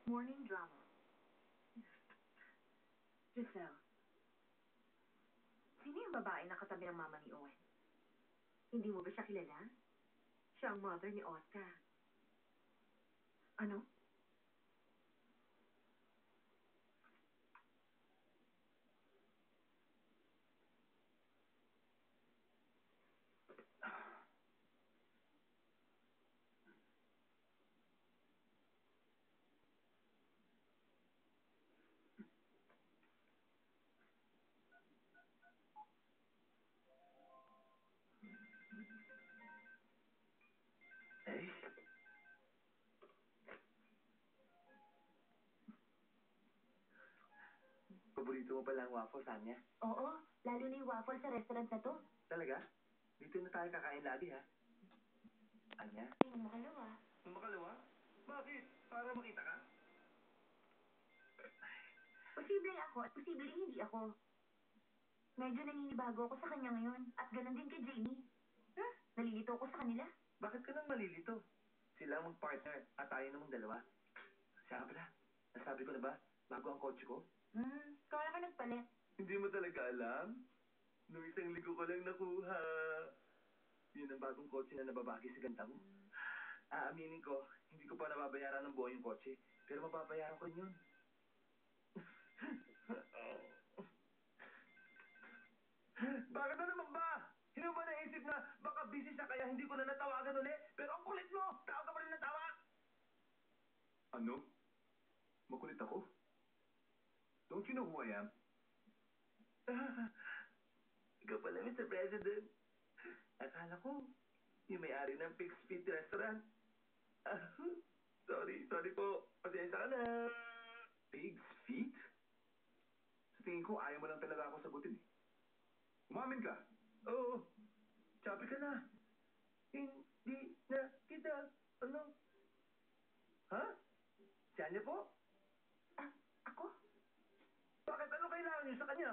Morning drama. Giselle, sino yung babae na katabi ng mama ni Owen? Hindi mo ba siya kilala? Siya ang mother ni Oscar. Ano? Eh? Paborito mo pala ang waffles, Anya? Oo, lalo na yung waffle sa restaurant na to. Talaga? Dito na tayo kakain lagi, ha? Anya? Yung makalawa. Ang makalawa? Bakit? Para makita ka? Posibleng ako at posibleng hindi ako. Medyo naninibago ako sa kanya ngayon. At ganun din kay Jamie. Nalilito ako sa kanila. Bakit ka nang malilito? Sila ang mag-partner at tayo namang dalawa. Siya ka pala. Nasabi ko na ba, bago ang kotse ko? Kaya ka nagpalit. Hindi mo talaga alam? Nung isang linggo ko lang nakuha. Yun ang bagong kotse na nababagi sa ganda mo. Aaminin ko, hindi ko pa nababayaran ng buo yung kotse. Pero mababayaran ko rin yun. Bakit na naman ba? Hindi mo ba naisip na baka busy siya kaya hindi ko na natawagan ulit? Pero ang kulit mo! Tawag ka pa rin ng tawag! Ano? Makulit ako? Don't you know who I am? Ikaw pala, Mr. President. Akala ko, yung may-ari ng Pig's Feet Restaurant. Sorry po. Pasensya ka na. Pig's Feet? Sa tingin ko, ayaw mo lang talaga ako sagutin eh. Umamin ka? Oo. Sabi ka na. Hindi na kita. Ano? Ha? Si Anya po? Ako? Bakit ano kailangan niyo sa kanya?